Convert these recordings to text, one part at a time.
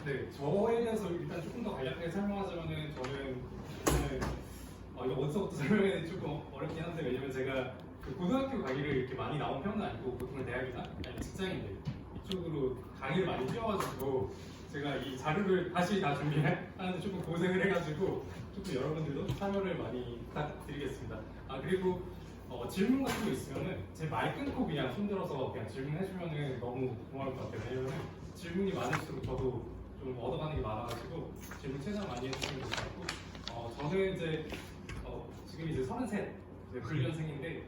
네, 저에 대해서 일단 조금 더 간략하게 설명하자면은 저는 이거 어디서부터 설명해야 조금 어렵긴 한데 왜냐면 제가 그 고등학교 강의를 이렇게 많이 나온 편은 아니고 보통 대학이나 아니면 직장인들 이쪽으로 강의를 많이 뛰어가지고 제가 이 자료를 다시 다 준비하는데 조금 고생을 해가지고 조금 여러분들도 참여를 많이 부탁드리겠습니다. 아 그리고 질문 같은 거 있으면은 제 말 끊고 그냥 손들어서 그냥 질문해주면은 너무 고마울 것 같아요. 왜냐면은 질문이 많을수록 저도 좀 얻어가는 게 많아가지고 질문 최대한 많이 해주시면 좋을 것 같고 저는 이제 지금 이제 33 불년생인데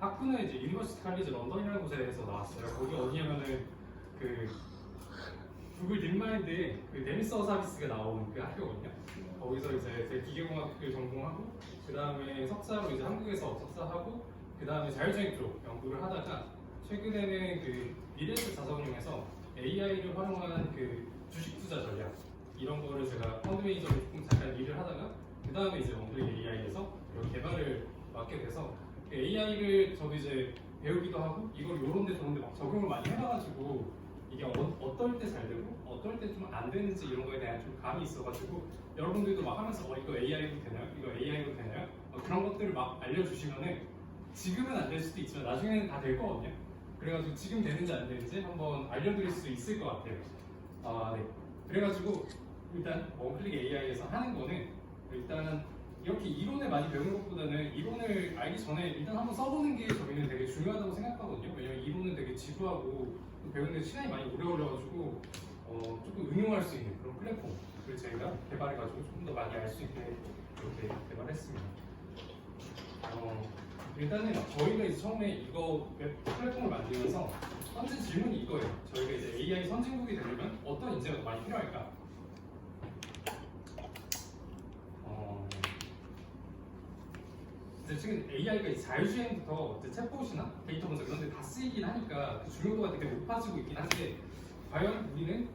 학부는 이제 유니버시티 칼리지 런던이라는 곳에서 나왔어요. 거기 어디냐면은 그 구글 딥마인드에 그 데미서 서비스가 나온 그 학교거든요. 거기서 이제 제 기계공학을 전공하고 그 다음에 석사로 이제 한국에서 석사하고 그 다음에 자율주행 쪽 연구를 하다가 최근에는 그 미래에셋 자산운용에서 AI를 활용한 그 주식 투자 전략 이런 거를 제가 펀드 매니저로 조금 잠깐 일을 하다가 그 다음에 이제 원블릭 AI에서 이런 개발을 맡게 돼서 그 AI를 저도 이제 배우기도 하고 이걸 요런데 저런데 막 적용을 많이 해봐가지고 이게 어떨 때 잘 되고 어떨 때 좀 안 되는지 이런 거에 대한 좀 감이 있어가지고 여러분들도 막 하면서 이거 AI로 되나요? 이거 AI로 되나요? 그런 것들을 막 알려주시면은 지금은 안 될 수도 있지만 나중에는 다 될 거거든요. 그래가지고 지금 되는지 안 되는지 한번 알려드릴 수 있을 것 같아요. 네. 그래가지고 일단 원클릭 AI에서 하는 거는 일단 이렇게 이론을 많이 배우는 것보다는 이론을 알기 전에 일단 한번 써보는 게 저희는 되게 중요하다고 생각하거든요. 왜냐면 이론은 되게 지루하고 배우는데 시간이 많이 오래 걸려가지고 조금 응용할 수 있는 그런 플랫폼을 저희가 개발해가지고 조금 더 많이 알 수 있게 이렇게 개발했습니다. 일단은 저희가 이제 처음에 이거 웹 플랫폼을 만들면서 던진 질문이 이거예요. 저희가 이제 AI 선진국이 되려면 어떤 인재가 더 많이 필요할까? 이제 지금 AI가 자율주행부터 이제 챗봇이나 데이터 분석 이런 데 다 쓰이긴 하니까 그 중요도가 되게 높아지고 있긴 한데 과연 우리는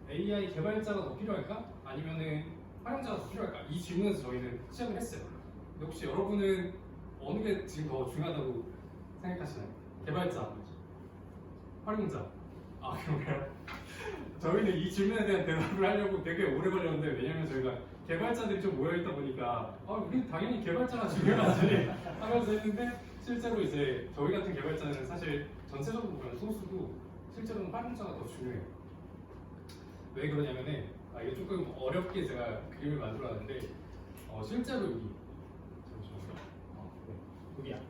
AI 개발자가 더 필요할까? 아니면은 활용자가 더 필요할까? 이 질문에서 저희는 시작을 했어요. 근데 혹시 여러분은 어느 게 지금 더 중요하다고 생각하시나요? 개발자, 활용자. 그런가요? 저희는 이 질문에 대한 대답을 하려고 되게 오래 걸렸는데 왜냐면 저희가 개발자들이 좀 모여있다 보니까 우리 당연히 개발자가 중요하지 하면서 했는데 실제로 이제 저희 같은 개발자는 사실 전체적으로 보면 소수도 실제로는 활용자가 더 중요해요. 왜 그러냐면은 이게 조금 어렵게 제가 그림을 만들어놨는데 실제로 여기 잠시만요. 여기야.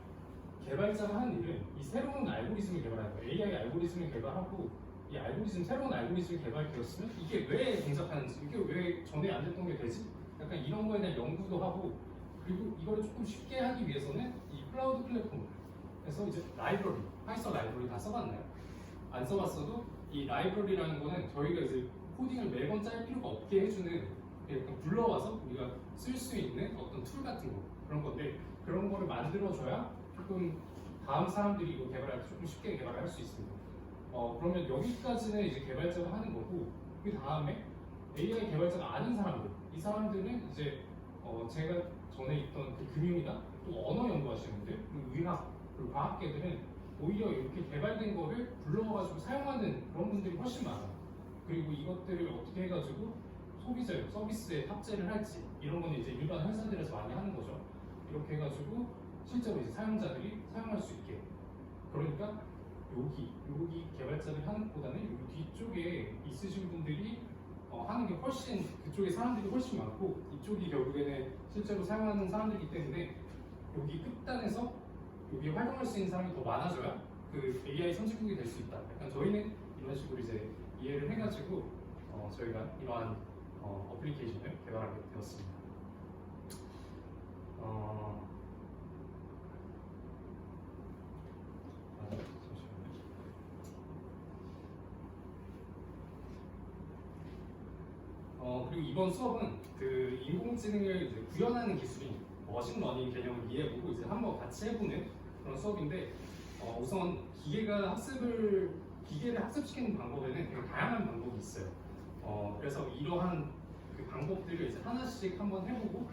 개발자가 하는 일은 이 새로운 알고리즘을 개발하는 거예요. AI 알고리즘을 개발하고 이 알고리즘 새로운 알고리즘이 개발되었으면 이게 왜 동작하는지 이게 왜 전에 안 됐던 게 되지? 약간 이런 거에 대한 연구도 하고 그리고 이거를 조금 쉽게 하기 위해서는 이 클라우드 플랫폼에서 이제 라이브러리, 파이썬 라이브러리 다 써봤나요? 안 써봤어도 이 라이브러리라는 거는 저희가 이제 코딩을 매번 짤 필요가 없게 해주는 약간 불러와서 우리가 쓸 수 있는 어떤 툴 같은 거 그런 건데 그런 거를 만들어줘야 조금 다음 사람들이 이거 개발할 때 조금 쉽게 개발을 할 수 있습니다. 그러면 여기까지는 이제 개발자가 하는 거고 그 다음에 AI 개발자가 아닌 사람들 이 사람들은 이제 제가 전에 있던 그 금융이나 또 언어 연구하시는 분들 그리고 의학 그리고 과학계들은 오히려 이렇게 개발된 거를 불러와가지고 사용하는 그런 분들이 훨씬 많아요. 그리고 이것들을 어떻게 해가지고 소비자용 서비스에 탑재를 할지 이런 건 이제 일반 회사들에서 많이 하는 거죠. 이렇게 해가지고 실제로 이제 사용자들이 사용할 수 있게. 그러니까 여기 개발자들이 하는 것보다는 여기 뒤쪽에 있으신 분들이 하는 게 훨씬 그쪽에 사람들이 훨씬 많고 이쪽이 결국에는 실제로 사용하는 사람들이기 때문에 여기 끝단에서 여기 활용할 수 있는 사람이 더 많아져야 그 AI 선진국이 될 수 있다. 약간 저희는 이런 식으로 이제 이해를 해가지고 저희가 이러한 어플리케이션을 개발하게 되었습니다. 그리고 이번 수업은 그 인공지능을 이제 구현하는 기술인 머신러닝 개념을 이해해보고 이제 한번 같이 해보는 그런 수업인데 우선 기계를 학습시키는 방법에는 되게 다양한 방법이 있어요. 그래서 이러한 그 방법들을 이제 하나씩 한번 해보고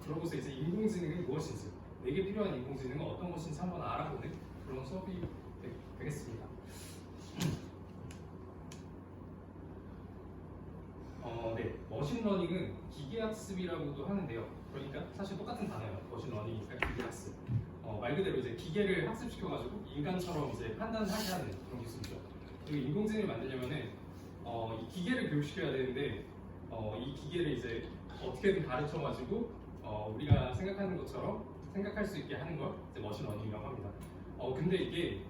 그러고서 이제 인공지능이 무엇인지 내게 필요한 인공지능은 어떤 것인지 한번 알아보는 그런 수업이 되겠습니다. 머신러닝은 기계학습이라고도 하는데요. 그러니까 사실 똑같은 단어예요. 머신러닝이니까 기계학습. 말 그대로 이제 기계를 학습시켜가지고 인간처럼 이제 판단하게 하는 그런 기술이죠. 그리고 인공지능을 만들려면은 이 기계를 교육시켜야 되는데 이 기계를 이제 어떻게든 가르쳐가지고 우리가 생각하는 것처럼 생각할 수 있게 하는 걸 이제 머신러닝이라고 합니다. 근데 이게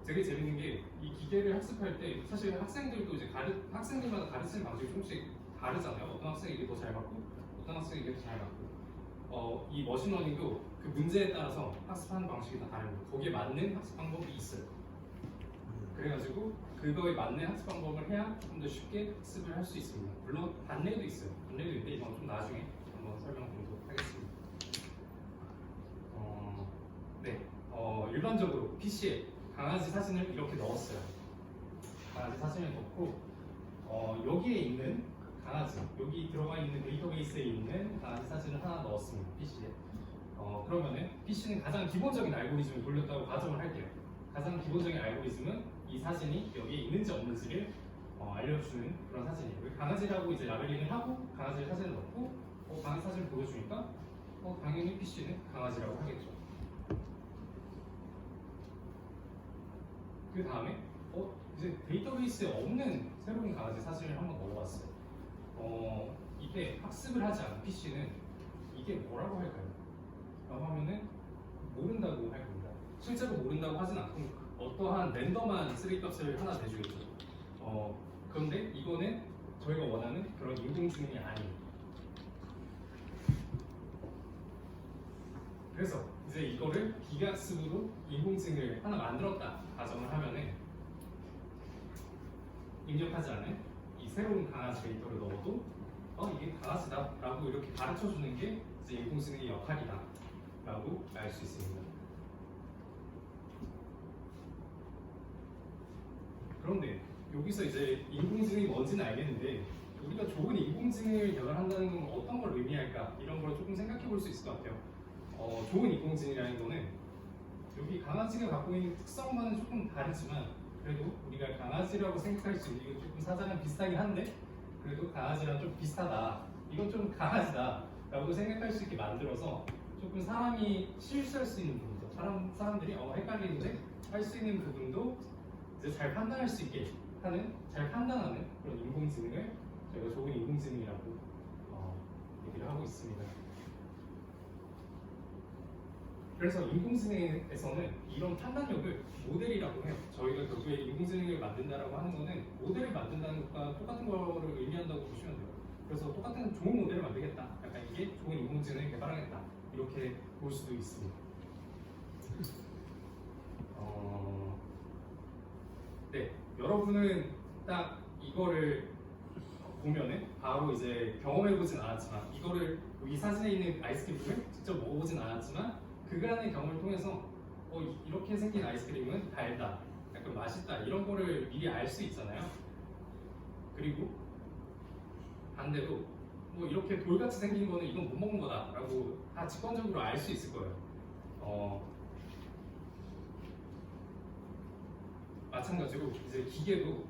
되게 재밌는 게 이 기계를 학습할 때 사실 학생들도 이제 학생들마다 가르치는 방식이 조금씩 다르잖아요. 어떤 학생이 이게 더 잘 맞고 어떤 학생이 이게 더 잘 맞고 이 머신러닝도 그 문제에 따라서 학습하는 방식이 다 다릅니다. 거기에 맞는 학습 방법이 있어요. 그래가지고 그거에 맞는 학습 방법을 해야 좀 더 쉽게 학습을 할 수 있습니다. 물론 반대도 있어요. 반대도 있는데 이건 좀 나중에 한번 설명드리도록 하겠습니다. 네, 일반적으로 PC에 강아지 사진을 이렇게 넣었어요. 강아지 사진을 넣고 여기에 있는 강아지, 여기 들어가 있는 데이터베이스에 있는 강아지 사진을 하나 넣었습니다. PC에. 그러면은 PC는 가장 기본적인 알고리즘을 돌렸다고 가정을 할게요. 가장 기본적인 알고리즘은 이 사진이 여기에 있는지 없는지를 알려주는 그런 사진이에요. 강아지라고 이제 라벨링을 하고 강아지 사진을 넣고 강아지 사진을 보여주니까 당연히 PC는 강아지라고 하겠죠. 그 다음에 이제 데이터베이스에 없는 새로운 강아지 사진을 한번 넣어봤어요. 이때 학습을 하지 않은 PC는 이게 뭐라고 할까요? 라고 하면은 모른다고 할 겁니다. 실제로 모른다고 하진 않고 어떠한 랜덤한 쓰레기값을 하나 내주겠죠. 그런데 이거는 저희가 원하는 그런 인공지능이 아니에요. 그래서 이제 이거를 기계학습으로 인공지능을 하나 만들었다 가정을 하면은 입력하지 않은 이 새로운 강아지 데이터를 넣어도 이게 강아지다 라고 이렇게 가르쳐주는 게 이제 인공지능의 역할이다 라고 알 수 있습니다. 그런데 여기서 이제 인공지능이 뭔지는 알겠는데 우리가 좋은 인공지능을 개발한다는 건 어떤 걸 의미할까 이런 걸 조금 생각해 볼 수 있을 것 같아요. 좋은 인공지능이라는 거는 여기 강아지가 갖고 있는 특성과는 조금 다르지만 그래도 우리가 강아지라고 생각할 수 있는 이건 조금 사자랑 비슷하긴 한데 그래도 강아지랑 좀 비슷하다 이건 좀 강아지다 라고 생각할 수 있게 만들어서 조금 사람이 실수할 수 있는 부분도 사람들이 헷갈리는데 할 수 있는 부분도 이제 잘 판단할 수 있게 하는 잘 판단하는 그런 인공지능을 저희가 좋은 인공지능이라고 얘기를 하고 있습니다. 그래서 인공지능에서는 이런 판단력을 모델이라고 해요. 저희가 결국에 인공지능을 만든다라고 하는 거는 모델을 만든다는 것과 똑같은 거를 의미한다고 보시면 돼요. 그래서 똑같은 좋은 모델을 만들겠다. 약간 이게 좋은 인공지능을 개발하겠다. 이렇게 볼 수도 있습니다. 네, 여러분은 딱 이거를 보면은 바로 이제 경험해보진 않았지만 이거를 이 사진에 있는 아이스크림을 직접 먹어보진 않았지만 그간의 경험을 통해서 이렇게 생긴 아이스크림은 달다, 약간 맛있다 이런 거를 미리 알 수 있잖아요. 그리고 반대로 이렇게 돌같이 생긴 거는 이건 못 먹는 거다라고 다 직관적으로 알 수 있을 거예요. 마찬가지로 이제 기계도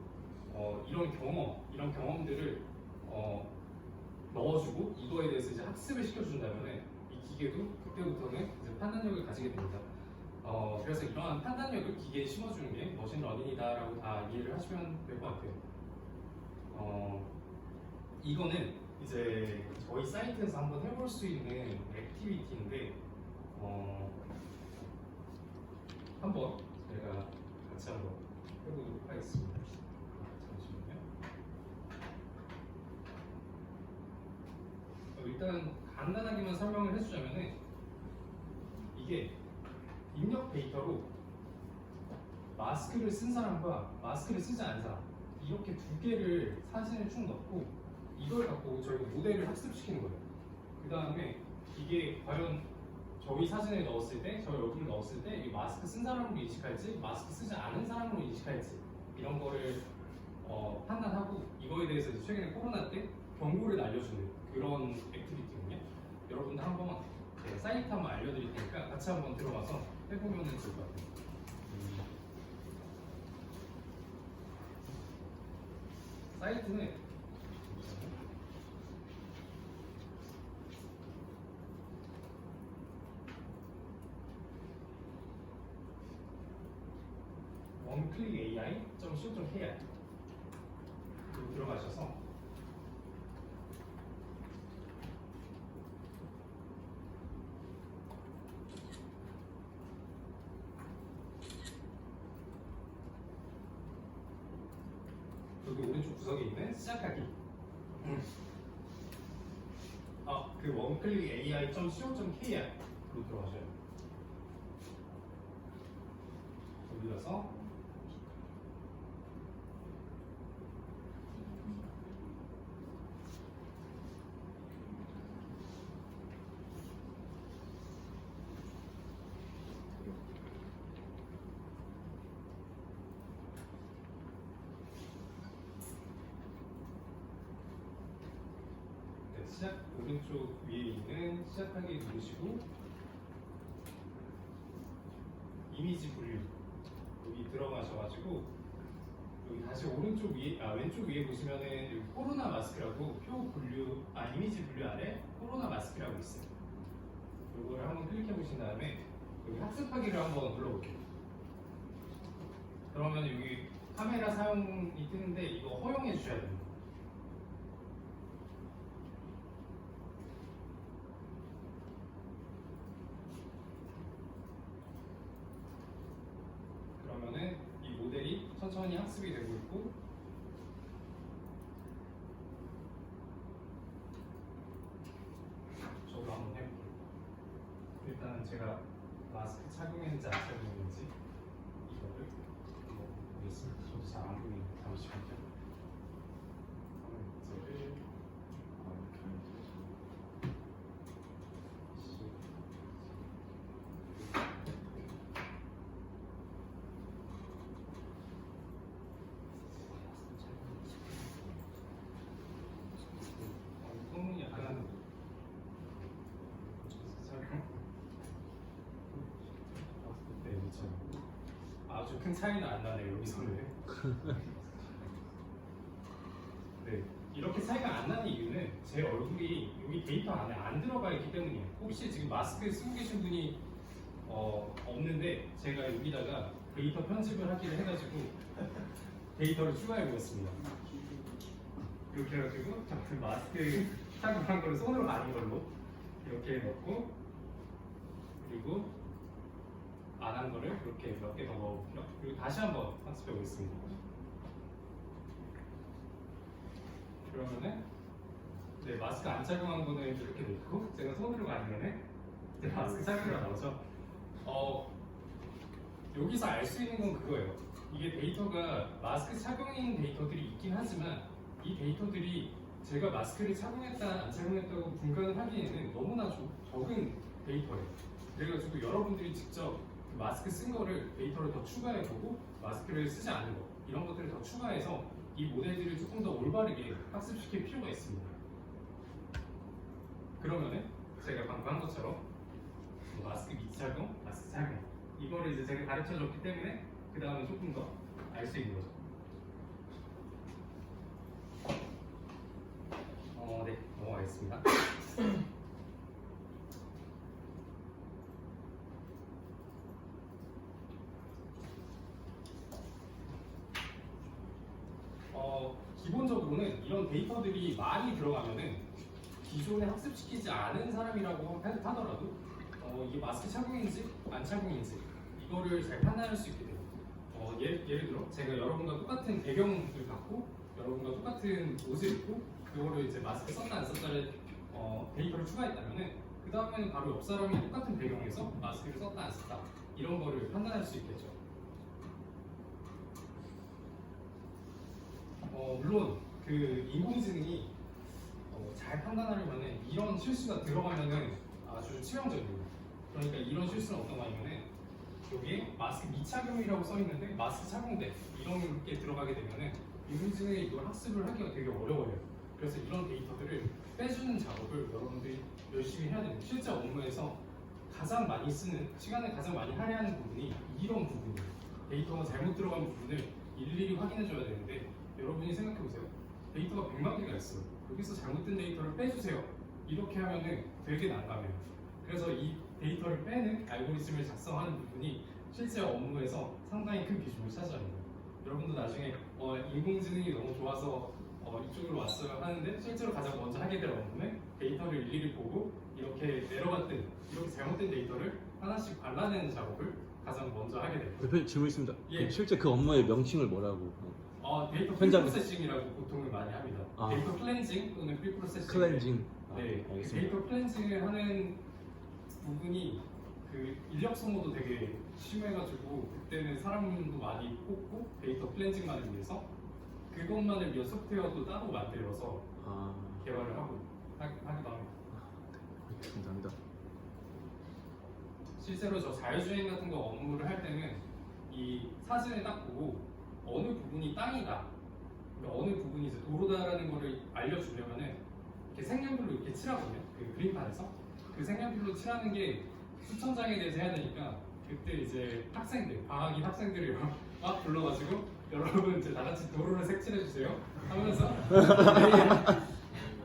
이런 경험들을 넣어주고 이거에 대해서 이제 학습을 시켜준다면 이 기계도 그때부터는 이제 판단력을 가지게 됩니다. 그래서 이러한 판단력을 기계에 심어주는 게 머신러닝이다라고 다 이해를 하시면 될 것 같아요. 이거는 이제 저희 사이트에서 한번 해볼 수 있는 액티비티인데 한번 제가 같이 한번 해보도록 하겠습니다. 잠시만요. 일단 간단하게만 설명을 해주자면은 이게 입력 데이터로 마스크를 쓴 사람과 마스크를 쓰지 않은 사람 이렇게 두 개를 사진을 쭉 넣고 이걸 갖고 저희가 모델을 학습시키는 거예요. 그 다음에 이게 과연 저희 사진을 넣었을 때, 저희 얼굴을 넣었을 때 이 마스크 쓴 사람으로 인식할지 마스크 쓰지 않은 사람으로 인식할지 이런 거를 판단하고 이거에 대해서 이제 최근에 코로나 때 경고를 날려주는 그런 액티비티거든요. 여러분들 한번 사이트 한번 알려드릴 테니까 같이 한번 들어가서 해보면 좋을 것 같아요. 사이트는 oneclickai.co.kr 들어가셔서 여기 오른쪽 구석에 있는 시작하기 그 oneclickai.co.kr로 들어가셔요. 올려서 시작 오른쪽 위에 있는 시작하기 누르시고 이미지 분류 여기 들어가셔가지고 여기 다시 오른쪽 위에 왼쪽 위에 보시면은 여기 코로나 마스크라고 표 분류 이미지 분류 아래 코로나 마스크라고 있어요. 이거를 한번 클릭해 보신 다음에 여기 학습하기를 한번 눌러볼게요. 그러면 여기 카메라 사용이 뜨는데 이거 허용해 주셔야 됩니다. 그러면은 이 모델이 천천히 학습이 되고 있고 저도 한번 해볼게요. 일단 제가 마스크 착용했는지 안 착용했는지 이거를 한번 보겠습니다. 저도 잘 안 보이는데 잠시만요. 이제를 소문이 약간 네, 그렇죠. 아주 큰 차이는 안 나네요 여기서는. 네, 이렇게 차이가 안 나는 이유는 제 얼굴이 여기 데이터 안에 안 들어가 있기 때문이에요. 혹시 지금 마스크 쓰고 계신 분이 없는데 제가 여기다가 데이터 편집을 하기를 해가지고 데이터를 추가해 보겠습니다. 이렇게 해가지고 그 마스크 착용한 거를 손으로 가는 걸로 이렇게 넣고 그리고 안 한 거를 이렇게 몇 개 더 넣을게요. 그리고 다시 한번 학습해 보겠습니다. 그러면은 네, 마스크 안 착용한 거는 이렇게 넣고 제가 손으로 가는 거는 이제 마스크 착용으로 나오죠. 여기서 알 수 있는 건 그거예요. 이게 데이터가 마스크 착용인 데이터들이 있긴 하지만 이 데이터들이 제가 마스크를 착용했다 안 착용했다고 분간을 하기에는 너무나 적은 데이터예요. 그래가지고 여러분들이 직접 그 마스크 쓴 거를 데이터를 더 추가해보고 마스크를 쓰지 않은 거 이런 것들을 더 추가해서 이 모델들을 조금 더 올바르게 학습시킬 필요가 있습니다. 그러면은 제가 방금 한 것처럼 마스크 미착용, 마스크 착용 이거를 이제 제가 가르쳐줬기 때문에 그 다음에 조금 더 알 수 있는 거죠. 네, 넘어가겠습니다. 기본적으로는 이런 데이터들이 많이 들어가면은 기존에 학습시키지 않은 사람이라고 하더라도 이게 마스크 착용인지 안 착용인지 이거를 잘 판단할 수 있게 돼요. 예를 들어 제가 여러분과 똑같은 배경을 갖고 여러분과 똑같은 옷을 입고 그거를 이제 마스크 썼다 안 썼다를 데이터를 추가했다면은 그 다음에는 바로 옆 사람이 똑같은 배경에서 마스크를 썼다 안 썼다 이런 거를 판단할 수 있겠죠. 물론 그 인공지능이 잘 판단하려면은 이런 실수가 들어가면은 아주 치명적입니다. 그러니까 이런 실수는 어떤 거냐면은 여기에 마스크 미착용이라고 써 있는데 마스크 착용돼 이런 게 들어가게 되면은 인공지능이 이걸 학습을 하기가 되게 어려워요. 그래서 이런 데이터들을 빼주는 작업을 여러분들이 열심히 해야 됩니다. 실제 업무에서 가장 많이 쓰는 시간을 가장 많이 할애하는 부분이 이런 부분이에요. 데이터가 잘못 들어간 부분을 일일이 확인해 줘야 되는데 여러분이 생각해 보세요. 데이터가 100만 개가 있어요. 여기서 잘못된 데이터를 빼주세요. 이렇게 하면은 되게 난감해요. 그래서 이 데이터를 빼는 알고리즘을 작성하는 부분이 실제 업무에서 상당히 큰 비중을 차지합니다. 여러분도 나중에 인공지능이 너무 좋아서 이쪽으로 왔어요 하는데 실제로 가장 먼저 하게 될 업무는 데이터를 일일이 보고 이렇게 내려갔든 이렇게 잘못된 데이터를 하나씩 발라내는 작업을 가장 먼저 하게 됩니다. 대표님 질문 있습니다. 예. 실제 그 업무의 명칭을 뭐라고? 데이터 현장- 프리프로세싱이라고 보통을 많이 합니다. 아. 데이터 클렌징 또는 프리프로세싱. 클렌징. 네, 알겠습니다. 데이터 클렌징을 하는 부분이 그 인력 소모도 되게 심해가지고 그때는 사람도 많이 뽑고 데이터 클렌징만을 위해서 그것만을 위한 소프트웨어도 따로 만들어서 아, 개발을 하기도 합니다. 감사합니다. 실제로 저 자율주행 같은 거 업무를 할 때는 이 사진을 딱 보고 어느 부분이 땅이다, 그러니까 어느 부분이 이제 도로다라는 거를 알려주려면은 이렇게 색연필로 이렇게 칠하거든요. 그 그림판에서 그 색연필로 칠하는 게 수천 장에 대해서 해야 되니까 그때 이제 학생들, 방학인 학생들을 막 불러가지고 여러분 이제 다 같이 도로를 색칠해 주세요 하면서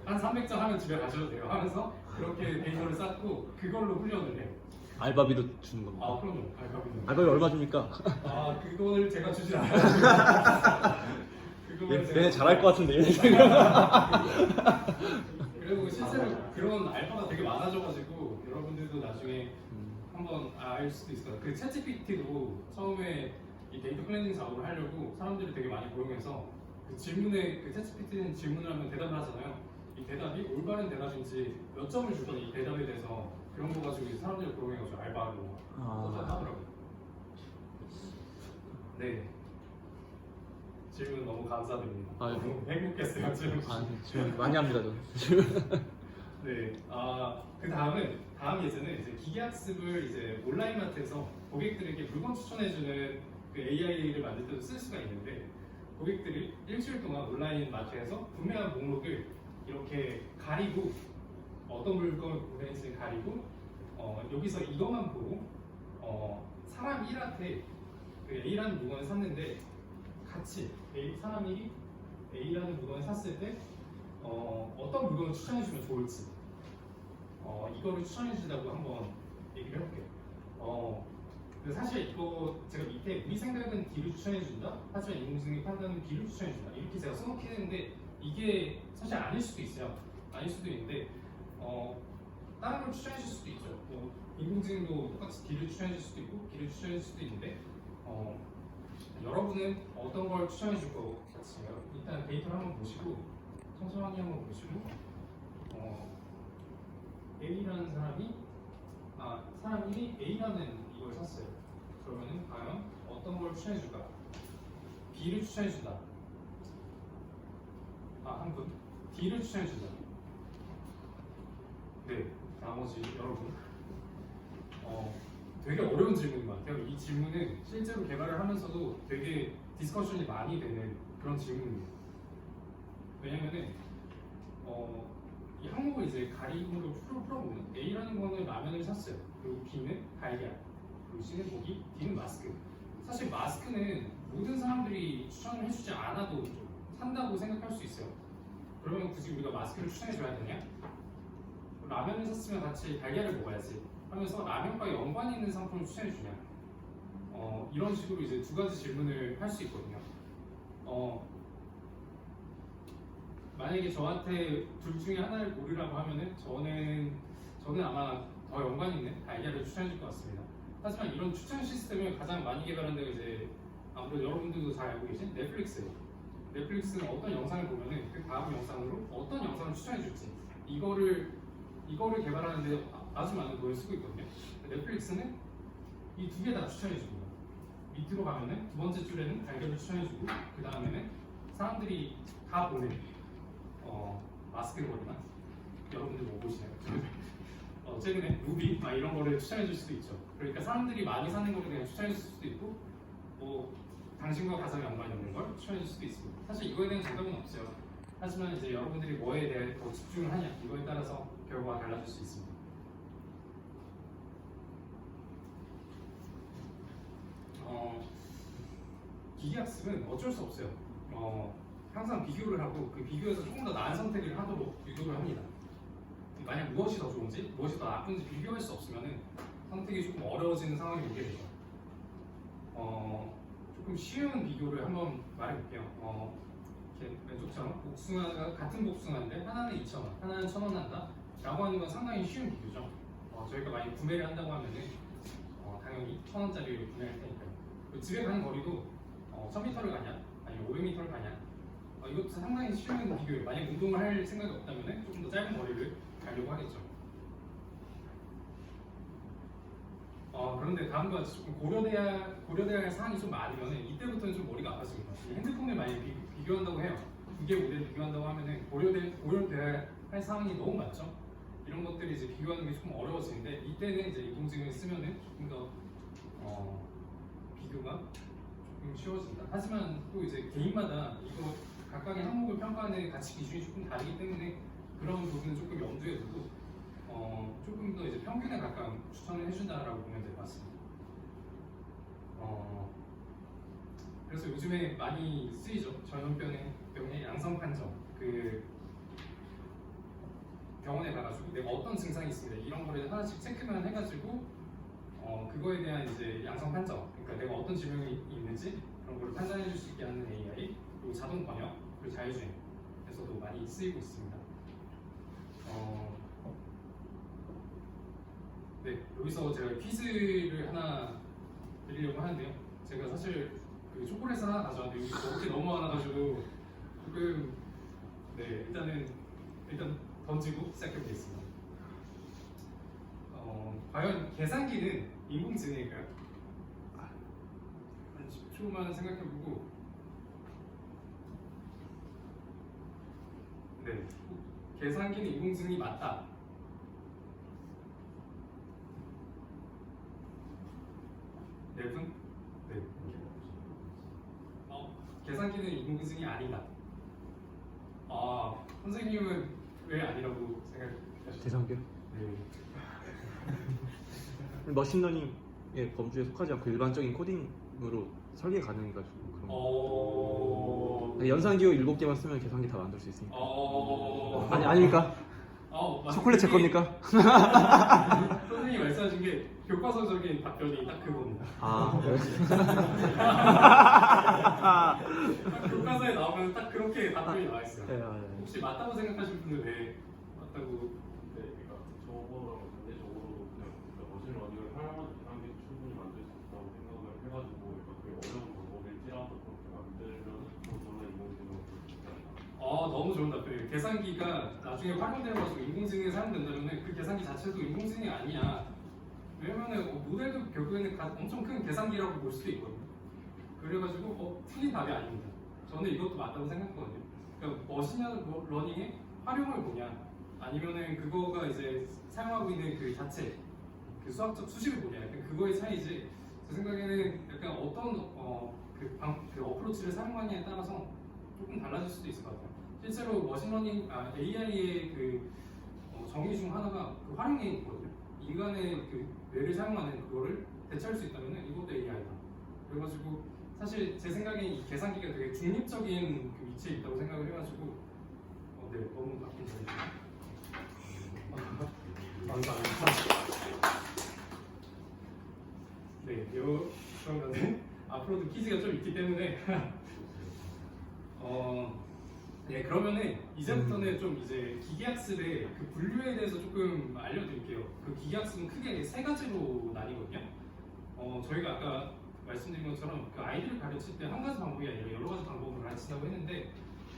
한 300장 하면 집에 가셔도 돼요 하면서 그렇게 데이터를 쌓고 그걸로 훈련을 해요. 알바비도 주는 겁니다. 아 그럼요. 알바비는. 알바비 얼마 줍니까? 아 그거를 제가 주지 않아요. 그거를 얘네 잘할 것 같은데. 그리고 실제로 그런 알바가 되게 많아져가지고 여러분들도 나중에 한번 알 수도 있을 거예요. 그 챗GPT도 처음에 이 데이터 클렌징 작업을 하려고 사람들이 되게 많이 고용해서 그 질문에 그 챗GPT는 질문을 하면 대답을 하잖아요. 이 대답이 올바른 대답인지 몇 점을 주거나 이 대답에 대해서 그런 거 가지고 이제 사람들이 고용해가지고 알바로 하더라고요. 네. 질문 너무 감사드립니다. 아, 너무 행복했어요 질문. 지금 많이 합니다, 저. 네. 그 다음 예제는 이제 기계학습을 이제 온라인 마트에서 고객들에게 물건 추천해주는 그 AI를 만들 때도 쓸 수가 있는데 고객들이 일주일 동안 온라인 마트에서 구매한 목록을 이렇게 가리고 어떤 물건을 구매했는지 가리고 여기서 이것만 보고 사람 1한테 그 A라는 물건을 샀는데 같이 사람 1이 A라는 물건을 샀을 때 어떤 물건을 추천해주면 좋을지 이거를 추천해주다고 한번 얘기를 해볼게요. 사실 이거 제가 밑에 우리 생각은 D를 추천해준다 하지만 인공지능의 판단은 B를 추천해준다 이렇게 제가 써놓긴 했는데 이게 사실 아닐 수도 있어요. 아닐 수도 있는데 다른 걸 추천해줄 수도 있죠. 인공지능도 똑같이 D를 추천해줄 수도 있고 B를 추천해줄 수도 있는데 여러분은 어떤 걸 추천해줄 것 같으세요? 일단 데이터를 한번 보시고 청소하기 한번 보시고 A라는 사람 1이 A라는 이걸 샀어요. 그러면은 과연 어떤 걸 추천해줄까? B를 추천해준다. 한 분 D를 추천해준다. 네, 나머지 여러분 되게 어려운 질문인 것 같아요. 이 질문은 실제로 개발을 하면서도 되게 디스커션이 많이 되는 그런 질문입니다. 왜냐면은 이 항목을 이제 가리고를 풀어보면 A라는 거는 라면을 샀어요. 그리고 B는 달걀, 그리고 C는 고기, D는 마스크. 사실 마스크는 모든 사람들이 추천을 해주지 않아도 산다고 생각할 수 있어요. 그러면 굳이 우리가 마스크를 추천해줘야 되냐? 라면을 샀으면 같이 달걀을 먹어야지 하면서 라면과 연관이 있는 상품을 추천해주냐? 이런 식으로 이제 두 가지 질문을 할 수 있거든요. 만약에 저한테 둘 중에 하나를 고르라고 하면은 저는 아마 더 연관 있는 달걀을 추천해줄 것 같습니다. 하지만 이런 추천 시스템을 가장 많이 개발한 데가 이제 아무래도 여러분들도 잘 알고 계신 넷플릭스예요. 넷플릭스는 어떤 영상을 보면은 그 다음 영상으로 어떤 영상을 추천해줄지 이거를 개발하는데 아주 많은 돈을 쓰고 있거든요. 넷플릭스는 이 두 개 다 추천해줍니다. 밑으로 가면은 두 번째 줄에는 달걀을 추천해주고 그 다음에는 사람들이 다 보는 마스크를 버리나? 여러분들 뭐 보시나요? 최근에 무비 이런 거를 추천해줄 수도 있죠. 그러니까 사람들이 많이 사는 거를 그냥 추천해줄 수도 있고 당신과 가장 연관이 없는 걸 추천해줄 수도 있습니다. 사실 이거에 대한 정답은 없어요. 하지만 이제 여러분들이 뭐에 대해 더 집중을 하냐 이거에 따라서 결과가 달라질 수 있습니다. 기계학습은 어쩔 수 없어요. 항상 비교를 하고 그 비교에서 조금 더 나은 선택을 하도록 유도를 합니다. 만약 무엇이 더 좋은지, 무엇이 더 나쁜지 비교할 수 없으면 선택이 조금 어려워지는 상황이 오게 되죠. 조금 쉬운 비교를 한번 말해볼게요. 이렇게 왼쪽처럼 복숭아가 같은 복숭아인데 하나는 2,000원, 하나는 1,000원 한다 라고 하는 건 상당히 쉬운 비교죠. 저희가 많이 구매를 한다고 하면은 당연히 1,000원짜리를 구매할 테니까요. 그리고 집에 가는 거리도 1,000m를 가냐 아니면 500m를 가냐 이것도 상당히 쉬운 비교예요. 만약 운동을 할 생각이 없다면 조금 더 짧은 거리를 가려고 하겠죠. 그런데 다음과 같이 조금 고려돼야 할 사항이 좀 많으면 이때부터는 좀 머리가 아파집니다. 이 핸드폰을 많이 비교한다고 해요. 두 개 모델 비교한다고 하면은 고려돼야 할 사항이 너무 많죠. 이런 것들이 이제 비교하는 게 조금 어려워지는데 이때는 이제 인공지능을 쓰면은 조금 더 비교가 조금 쉬워진다. 하지만 또 이제 개인마다 이거 각각의 항목을 평가하는 가치 기준이 조금 다르기 때문에 그런 부분은 조금 염두에 두고 조금 더 이제 평균에 가까운 추천을 해준다라고 보면 될 것 같습니다. 그래서 요즘에 많이 쓰이죠. 전염병의 양성 판정. 병원에 가가지고 내가 어떤 증상이 있습니다. 이런 거를 하나씩 체크만 해가지고 그거에 대한 이제 양성 판정. 그러니까 내가 어떤 질병이 있는지 그런 걸 판단해줄 수 있게 하는 AI, 그리고 자동 번역, 그리고 자율주행에서도 많이 쓰이고 있습니다. 네, 여기서 제가 퀴즈를 하나 드리려고 하는데요. 제가 사실 그 초콜릿 하나 가져왔는데 여기 먹을 게 너무 많아가지고 조금 일단 던지고 시작해보겠습니다. 과연 계산기는 인공지능일까요? 한 10초만 생각해보고. 네, 계산기는 인공지능이 맞다. 네 분? 네. 계산기는 인공지능이 아니다. 선생님은 왜 아니라고 생각하시나요? 계산기요? 네. 머신러닝의 범주에 속하지 않고 일반적인 코딩으로 설계 가능해가지고 그런 거. 연산기호 7개만 쓰면 계산기 다 만들 수 있으니까. 아닙니까? 초콜릿 제 겁니까? 선생님이 말씀하신 게 교과서적인 답변이 딱 그겁니다. 교과서에 나오면 딱 그렇게 답변이 나와 있어요. 네. 혹시 맞다고 생각하시는 분들 왜 맞다고? 네, 그러니까 저거랑 반대적으로 그냥 머신러닝을 활용한 계산기 충분히 만들 수 있다고 생각을 해가지고 그게 어려운 방법일지라도 그렇게 만들면 저는 인공지능을 너무 좋은 답변이에요. 계산기가 나중에 활용되어가지고 인공지능에 사용된다면 그 계산기 자체도 인공지능이 아니야. 왜냐면은 모델도 결국에는 엄청 큰 계산기라고 볼 수도 있거든요. 그래가지고 틀린 답이 아닙니다. 저는 이것도 맞다고 생각하거든요. 그러니까 머신러닝의 활용을 보냐, 아니면은 그거가 이제 사용하고 있는 그 자체, 그 수학적 수식을 보냐, 약간 그거의 차이지. 제 생각에는 약간 어떤 그 어프로치를 사용하냐에 따라서 조금 달라질 수도 있을 것 같아요. 실제로 머신러닝, AI의 그 정의 중 하나가 그 활용이 있거든요. 인간의 그 뇌를 사용하는 그거를 대체할 수 있다면 이것도 AI다. 그래가지고 사실 제 생각엔 이 계산기가 되게 중립적인 그 위치에 있다고 생각을 해가지고 네, 너무 바뀐 점이죠. 감사합니다. 네, 그러면은 앞으로도 퀴즈가 좀 있기 때문에 네, 그러면은 이제부터는 좀 이제 기계학습의 그 분류에 대해서 조금 알려드릴게요. 그 기계학습은 크게 세 가지로 나뉘거든요. 저희가 아까 말씀드린 것처럼 그 아이들을 가르칠 때 한 가지 방법이 아니라 여러 가지 방법으로 가르친다고 했는데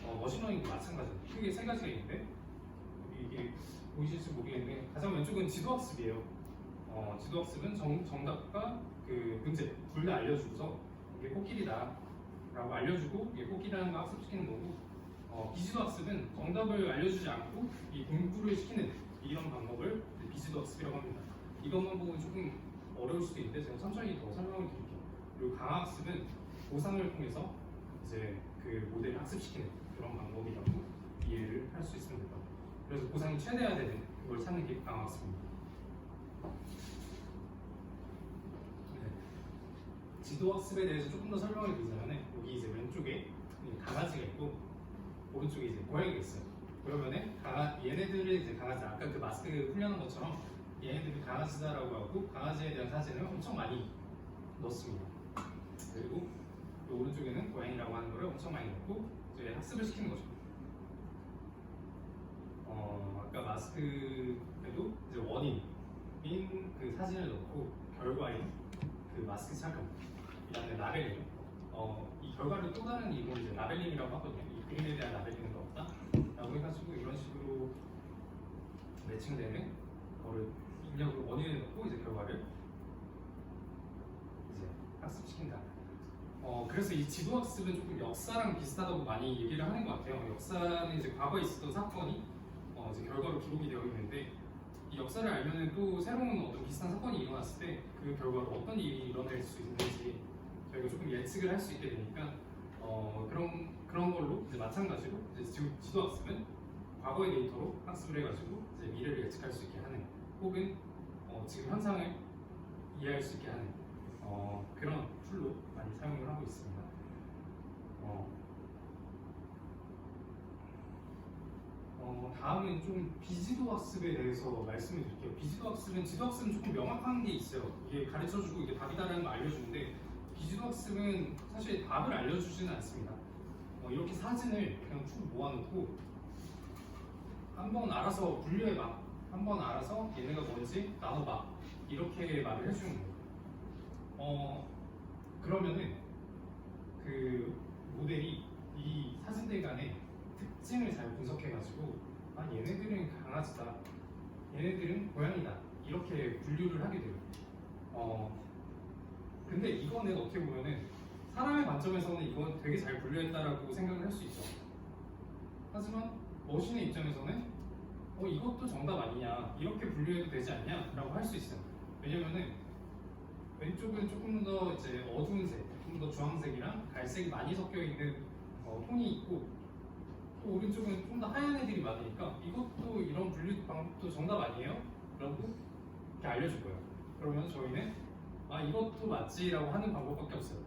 머신러닝도 마찬가지예요. 크게 세 가지가 있는데 이게 보이실지 모르겠는데 가장 왼쪽은 지도학습이에요. 지도학습은 정답과 그 문제 둘 다 알려주고서 이게 코끼리다 라고 알려주고 이게 코끼리라는 거 학습시키는 거고, 비지도 학습은 정답을 알려주지 않고 이 공부를 시키는 이런 방법을 비지도 학습이라고 합니다. 이것만 보면 조금 어려울 수도 있는데 제가 천천히 더 설명을 드릴게요. 그리고 강학습은 보상을 통해서 이제 그 모델을 학습시키는 그런 방법이라고 이해를 할 수 있습니다. 그래서 보상이 최대화 되는 그걸 찾는 게 강학습입니다. 지도학습에 대해서 조금 더 설명을 드리자면 여기 이제 왼쪽에 강아지가 있고 오른쪽에 이제 고양이가 있어요. 그러면은 얘네들을 이제 강아지, 아까 그 마스크 훈련한 것처럼 얘네들이 강아지다라고 하고 강아지에 대한 사진을 엄청 많이 넣습니다. 그리고 이 오른쪽에는 고양이라고 하는 거를 엄청 많이 넣고 이제 학습을 시키는 거죠. 아까 마스크에도 이제 원인인 그 사진을 넣고 결과인 그 마스크 착용, 그다음에 라벨링. 이 결과를 또 다른 이유는 이제 라벨링이라고 하거든요. 이 그림에 대한 라벨링은 없다라고 해가지고 이런 식으로 매칭되는 거를 입력을 원인을 넣고 이제 결과를 이제 학습시킨다. 그래서 이 지도학습은 조금 역사랑 비슷하다고 많이 얘기를 하는 것 같아요. 역사는 이제 과거에 있었던 사건이 이제 결과로 기록이 되어 있는데 이 역사를 알면은 또 새로운 어떤 비슷한 사건이 일어났을 때 그 결과로 어떤 일이 일어날 수 있는지 저희가 조금 예측을 할 수 있게 되니까 그런 걸로 이제 마찬가지로 이제 지도학습은 과거의 데이터로 학습을 해가지고 이제 미래를 예측할 수 있게 하는 혹은 지금 현상을 이해할 수 있게 하는 그런 툴로 많이 사용을 하고 있습니다. 다음은 좀 비지도 학습에 대해서 말씀을 드릴게요. 비지도 학습은 지도학습은 조금 명확한 게 있어요. 이게 가르쳐주고 이게 답이다라는 걸 알려주는데 비지도 학습은 사실 답을 알려주지는 않습니다. 이렇게 사진을 그냥 쭉 모아놓고 한번 알아서 분류해봐, 한번 알아서 얘네가 뭔지 나눠봐 이렇게 말을 해주는 거예요. 그러면은 그 모델이 이 사진들 간의 특징을 잘 분석해가지고 얘네들은 강아지다, 얘네들은 고양이다 이렇게 분류를 하게 돼요. 근데 이거는 어떻게 보면은 사람의 관점에서는 이건 되게 잘 분류했다라고 생각을 할 수 있죠. 하지만 머신의 입장에서는 이것도 정답 아니냐, 이렇게 분류해도 되지 않냐 라고 할 수 있어요. 왜냐면은 왼쪽은 조금 더 이제 어두운 색, 좀 더 주황색이랑 갈색이 많이 섞여 있는 톤이 있고 또 오른쪽은 좀 더 하얀 애들이 많으니까 이것도 이런 분류 방법도 정답 아니에요? 라고 이렇게 알려줄 거예요. 그러면 저희는 이것도 맞지라고 하는 방법밖에 없어요.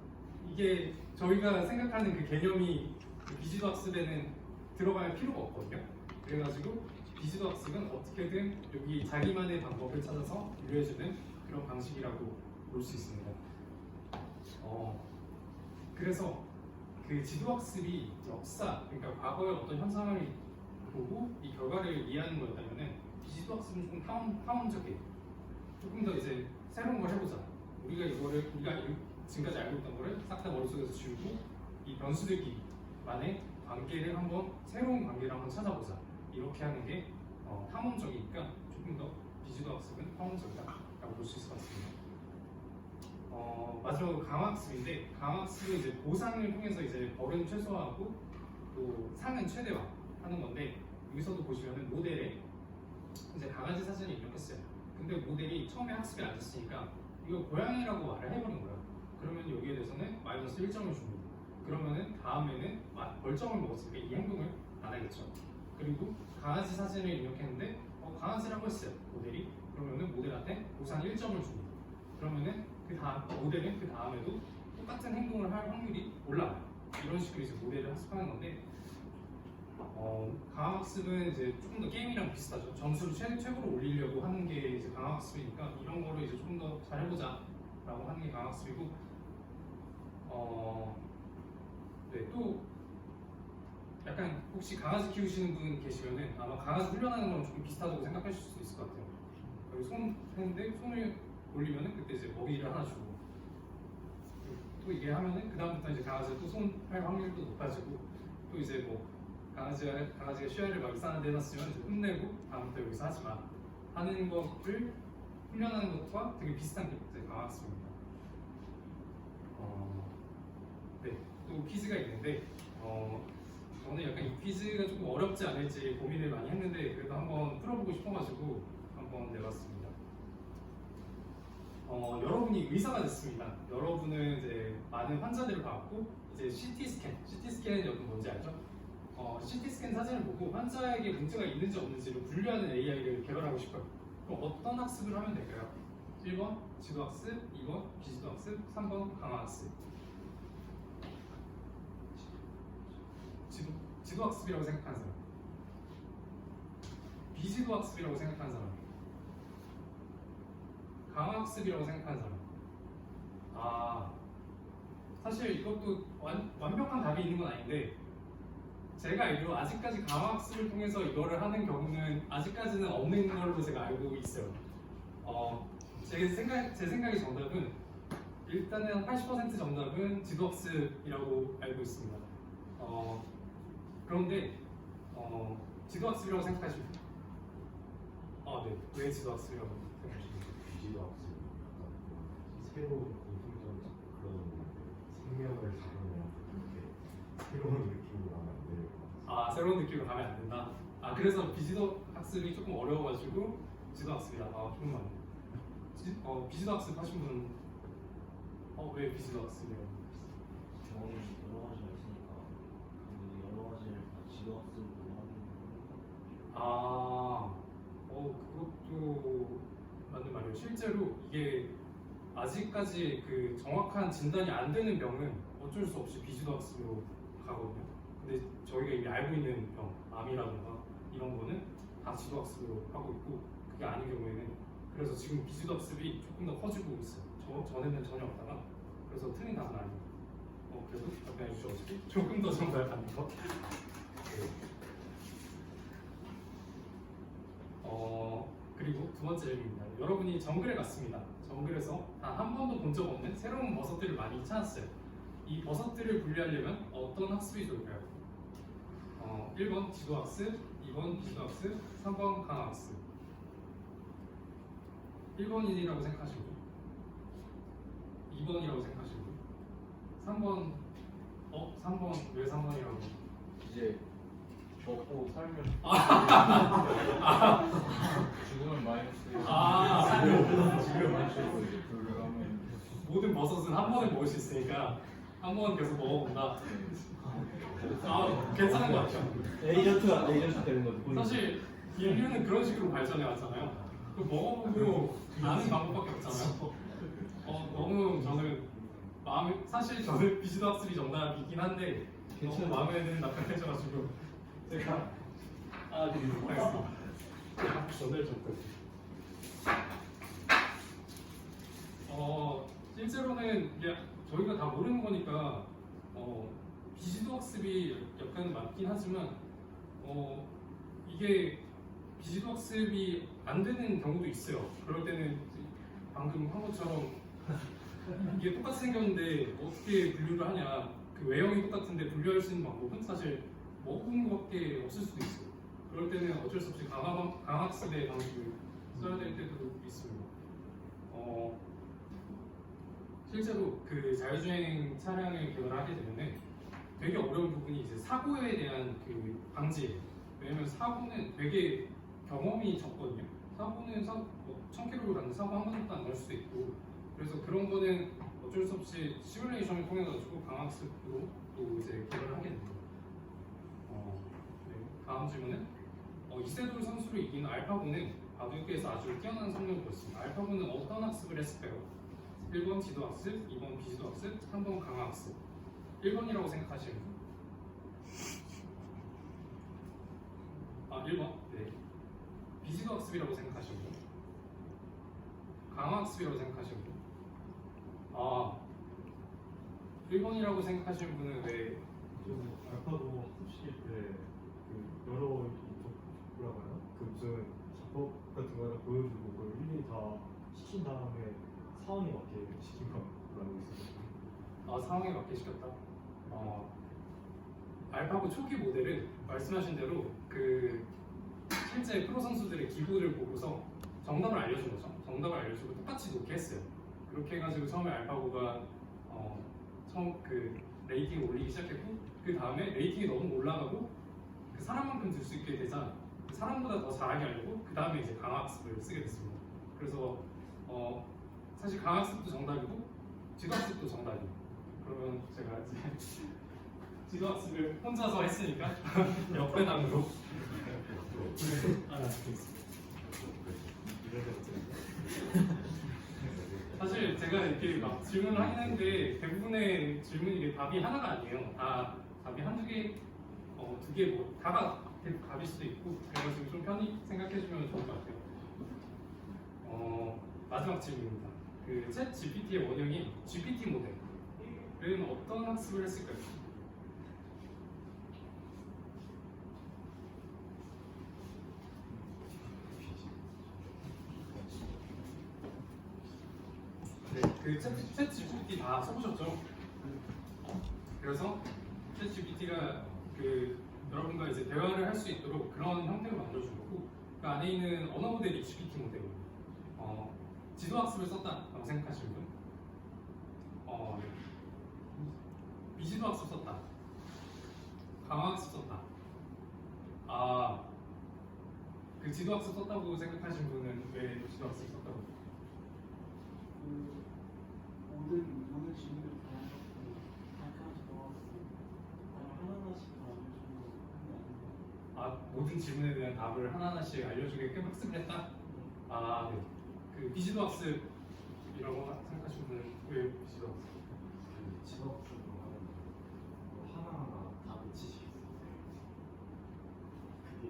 이게 저희가 생각하는 그 개념이 그 비지도 학습에는 들어갈 필요가 없거든요. 그래가지고 비지도 학습은 어떻게든 여기 자기만의 방법을 찾아서 분류해주는 그런 방식이라고 볼 수 있습니다. 그래서 그 지도학습이 역사, 그러니까 과거의 어떤 현상을 보고 이 결과를 이해하는 거였다면은 비지도학습은 조금 탐험적이에요. 조금 더 이제 새로운 걸 해보자. 우리가 지금까지 알고 있던 거를 싹 다 머릿속에서 지우고 이 변수들끼리만의 관계를 새로운 관계를 한번 찾아보자. 이렇게 하는 게 탐험적이니까 조금 더 비지도학습은 탐험적이다라고 볼 수 있을 것 같습니다. 마지막으로 강화학습인데 강화학습은 이제 보상을 통해서 이제 벌은 최소화하고 또 상은 최대화하는 건데 여기서도 보시면은 모델에 이제 강아지 사진을 입력했어요. 근데 모델이 처음에 학습에 안 됐으니까 이거 고양이라고 말을 해버린 거예요. 그러면 여기에 대해서는 마이너스 1점을 줍니다. 그러면은 다음에는 벌점을 먹었으니까 이 행동을 안 하겠죠. 그리고 강아지 사진을 입력했는데 강아지라고 했어요 모델이. 그러면은 모델한테 보상 1점을 줍니다. 그러면은 모델은 그 다음에도 똑같은 행동을 할 확률이 올라가요. 이런 식으로 이제 모델을 학습하는 건데 강화학습은 이제 조금 더 게임이랑 비슷하죠. 점수를 최고로 올리려고 하는 게 이제 강화학습이니까 이런 거를 이제 조금 더 잘해보자라고 하는 게 강화학습이고 네, 또 약간 혹시 강아지 키우시는 분 계시면은 아마 강아지 훈련하는 거랑 조금 비슷하다고 생각하실 수도 있을 것 같아요. 여기 손 했는데 손을 올리면은 그때 이제 먹이를 하나 주고 또 이게 하면은 그 다음부터 이제 강아지가 또 손 할 확률도 높아지고 또 이제 뭐 강아지가 쉬어를 막 이상한 데 해놨으면 이제 혼내고 다음부터 여기서 하지 마 하는 것을 훈련하는 것과 되게 비슷한 게 이제 강화학습입니다. 네, 또 퀴즈가 있는데 저는 약간 이 퀴즈가 조금 어렵지 않을지 고민을 많이 했는데 그래도 한번 풀어보고 싶어가지고 한번 내봤습니다. 여러분이 의사가 됐습니다. 여러분은 이제 많은 환자들을 봤고 이제 CT 스캔은 여러분 뭔지 알죠? CT 스캔 사진을 보고 환자에게 문제가 있는지 없는지를 분류하는 AI를 개발하고 싶어요. 그럼 어떤 학습을 하면 될까요? 1번 지도학습, 2번 비지도학습, 3번 강화학습. 지도학습이라고 생각하는 사람, 비지도학습이라고 생각하는 사람, 강화학습이라고 생각하는 사람. 사실 이것도 완벽한 답이 있는 건 아닌데 제가 알기로 아직까지 강화학습을 통해서 이거를 하는 경우는 아직까지는 없는 걸로 제가 알고 있어요. 제 생각의 정답은 일단은 80% 정답은 지도학습이라고 알고 있습니다. 그런데 지도학습이라고 생각하시면 네. 왜 지도학습이라고 생각하십니까? 비지도 학습 약간 새로운 공통점 그런 생명을 다루는 이렇게 새로운 느낌으로 하면 안 돼요. 새로운 느낌으로 가면 안 된다. 그래서 비지도 학습이 조금 어려워가지고 지도 학습이다. 조금 맞네. 비지도 학습 하신 분, 왜 비지도 학습이라고? 경험이 여러 가지가 있으니까 그 여러 가지를 다 지도학습으로 하는 그것도 맞는 말이에요. 실제로 이게 아직까지 그 정확한 진단이 안 되는 병은 어쩔 수 없이 비지도 학습으로 가거든요. 근데 저희가 이미 알고 있는 병, 암이라든가 이런 거는 다 지도 학습으로 하고 있고 그게 아닌 경우에는 그래서 지금 비지도 학습이 조금 더 커지고 있어요. 전에는 전혀 없다가 그래서 틀린 답은 아니에요. 그래도 답변해 주셔가지고 조금 더 정답한 거. 그리고 두 번째 질문입니다. 여러분이 정글에 갔습니다. 정글에서 단 한 번도 본 적 없는 새로운 버섯들을 많이 찾았어요. 이 버섯들을 분류하려면 어떤 학습이 좋을까요? 1번 지도학습, 2번 비지도학습, 3번 강학습. 1번이라고 생각하시고 2번이라고 생각하시고 3번 3번 왜 3번이라고? 이제 먹고 살면 죽으면 마이너스. 지금 마이너스 이제 불가면 모든 버섯은 한 번에 먹을 수 있으니까 한 번 계속 먹어본다. 괜찮은 것 같아요. 에이전트 되는 거죠. 사실 인류는 그런 식으로 발전해 왔잖아요. 먹어보고 아는 방법밖에 없잖아요. 너무 저는 사실 저는 비지도 학습이 정답이긴 한데 너무 마음에 드는 답변을 해줘가지고 제가 하겠습니다. 전달 좀 실제로는 이게 저희가 다 모르는 거니까 비지도 학습이 약간 맞긴 하지만 이게 비지도 학습이 안 되는 경우도 있어요. 그럴 때는 방금 한 것처럼 이게 똑같이 생겼는데 어떻게 분류를 하냐, 그 외형이 똑같은데 분류할 수 있는 방법은 사실 먹은 것밖에 없을 수도 있어요. 그럴 때는 어쩔 수 없이 강학습의 방식을 써야 될 때도 있습니다. 실제로 그 자율주행 차량을 개발하게 되면 되게 어려운 부분이 이제 사고에 대한 그 방지예요. 왜냐면 사고는 되게 경험이 적거든요. 사고는 1000km를 갔는데 사고 한 번도 안 날 수도 있고, 그래서 그런 거는 어쩔 수 없이 시뮬레이션을 통해 가지고 강학습으로 또 이제 개발을 하게 됩니다. 네. 다음 질문은 이세돌 선수를 이긴 알파고는 바둑에서 아주 뛰어난 성적을 보였습니다. 알파고는 어떤 학습을 했을까요? 1번 지도학습, 2번 비지도학습, 3번 강화학습. 1번이라고 생각하시는 분? 1번? 네. 비지도학습이라고 생각하시는 분? 강화학습이라고 생각하시는 분? 1번이라고 생각하시는 분은 왜? 좀 알파고 학습시킬 때그 여러 뭐라고 하나? 그 무슨 기법 같은 거 하나 보여주고 그걸 일일이 다 시킨 다음에 상황에 맞게 시킨 거라고 있어요. 상황에 맞게 시켰다. 알파고 초기 모델은 말씀하신 대로 그 실제 프로 선수들의 기부를 보고서 정답을 알려준 거죠. 정답을 알려주고 똑같이 놓게 했어요. 그렇게 해가지고 처음에 알파고가 처음 그 레이팅을 올리기 시작했고, 그 다음에 레이팅이 너무 올라가고 그 사람만큼 들 수 있게 되자 그 사람보다 더 잘하게 하려고 그 다음에 이제 강학습을 쓰게 됐습니다. 그래서 사실 강학습도 정답이고 지도학습도 정답이에요. 그러면 제가 이제 지도학습을 혼자서 했으니까 역배당으로 알아듣겠습니다. 사실 제가 이렇게 막 질문을 하긴 했는데 대부분의 질문이 답이 하나가 아니에요. 다 답이 한두 개, 두 개, 뭐 다가 답일 수도 있고, 그래가지고 좀 편히 생각해주면 좋을 것 같아요. 마지막 질문입니다. 그 챗 GPT의 원형인 GPT 모델 어떤 학습을 했을까요? 네, 그 챗 GPT 다 써보셨죠? 그래서 챗 GPT가 그 여러분과 이제 대화를 할 수 있도록 그런 형태로 만들어준 거고 그 안에 있는 언어 모델이 GPT 모델이에요. 지도 학습을 썼다라고 생각하시는 분? 네. 비지도 학습 썼다. 강화 학습 썼다. 그 지도 학습 썼다고 생각하시는 분은 왜 지도 학습 썼다고? 모든 질문을 다 해갖고 잠깐씩 넣어봤어. 하나하나씩 다 알려주고 하는 게 아니고. 모든 질문에 대한 답을 하나하나씩 알려주게끔 학습을 했다? 네. 그 비지도 학습이라고 생각하시는 분은 왜 비지도 학습? 그 직업적으로 하는 하나하나 다 외치시겠어요. 그게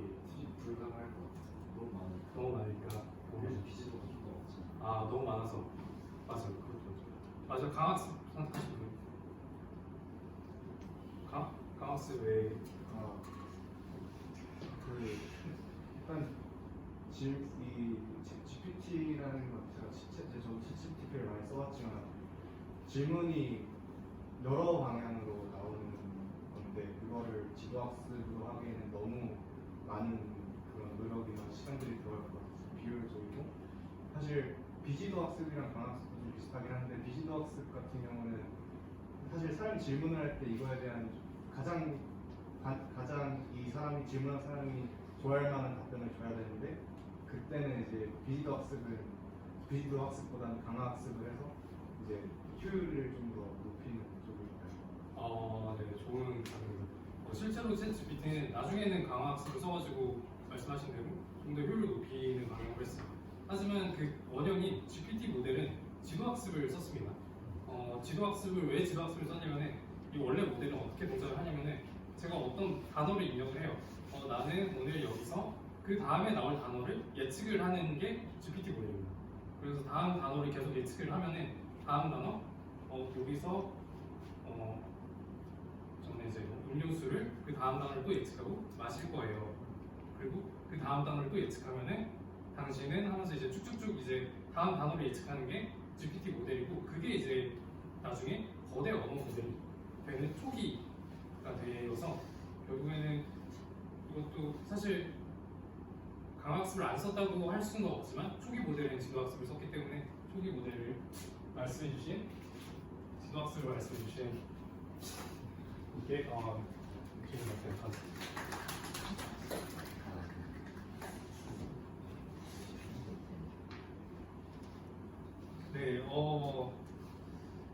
불가능할 것 같아요. 너무 많으니까. 너무 많으니까. 그래서 비지도가 좀 더 없잖아요. 너무 많아서. 맞아요. 그렇죠. 맞아요. 강학습 선택하신 분. 강학습 왜? 그 일단 이 GPT라는 것 자체가 저도 GPT를 많이 써봤지만 질문이 여러 방향으로 나오는 건데 그거를 지도학습으로 하기에는 너무 많은 그런 노력이나 시간들이 들어갈 것 같아서 비효율적이고 사실 비지도 학습이랑 강학습도 좀 비슷하긴 한데 비지도 학습 같은 경우는 사실 사람이 질문을 할 때 이거에 대한 가장 이 사람이 질문한 사람이 좋아할 만한 답변을 줘야 되는데 그때는 이제 비지도 학습보다는 강화 학습을 해서 이제 효율을 좀 더 높이는 쪽으로 가요. 네, 좋은 답입니다. 실제로 챗GPT는 나중에는 강화 학습을 써가지고 말씀하신 대로 좀 더 효율을 높이는 방향으로 했어요. 하지만 그 원형인 GPT 모델은 지도 학습을 썼습니다. 지도 학습을 왜 지도 학습을 썼냐면은 이 원래 모델은 어떻게 동작을 하냐면은 제가 어떤 단어를 입력을 해요. 나는 오늘 여기서 그 다음에 나올 단어를 예측을 하는 게 GPT 모델입니다. 그래서 다음 단어를 계속 예측을 하면은 다음 단어 여기서 저는 이제 음료수를 그 다음 단어를 또 예측하고 마실 거예요. 그리고 그 다음 단어를 또 예측하면은 당신은 하면서 이제 쭉쭉쭉 이제 다음 단어를 예측하는 게 GPT 모델이고 그게 이제 나중에 거대 언어 모델이 되는 초기가 되어서 결국에는 이것도 사실 강학습을 안 썼다고 할 수는 없지만 초기 모델은 지도학습을 썼기 때문에 초기 모델을 말씀해주신 지도학습을 말씀해주신 이게 기분 같아요. 네,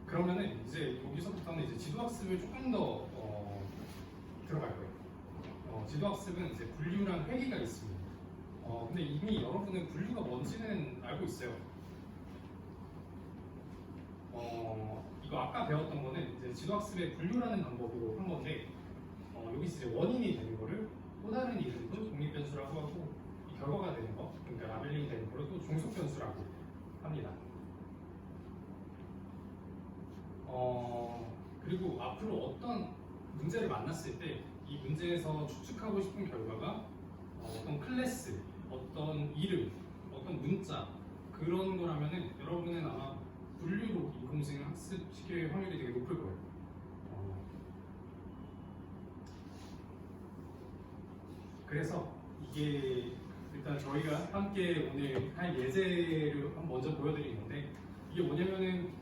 그러면은 이제 여기서부터는 이제 지도학습을 조금 더 들어갈 거예요. 지도학습은 이제 분류랑 회귀가 있습니다. 근데 이미 여러분은 분류가 뭔지는 알고 있어요. 이거 아까 배웠던 거는 이제 지도학습의 분류라는 방법으로 한 건데 여기 이제 원인이 되는 거를 또 다른 이름으로 독립변수라고 하고 이 결과가 되는 거, 그러니까 라벨링이 되는 거를 또 종속변수라고 합니다. 그리고 앞으로 어떤 문제를 만났을 때 이 문제에서 추측하고 싶은 결과가 어떤 클래스, 어떤 이름, 어떤 문자 그런 거라면은 여러분은 아마 분류로 인공지능 학습시킬 확률이 되게 높을 거예요. 그래서 이게 일단 저희가 함께 오늘 할 예제를 먼저 보여드린 건데 이게 뭐냐면은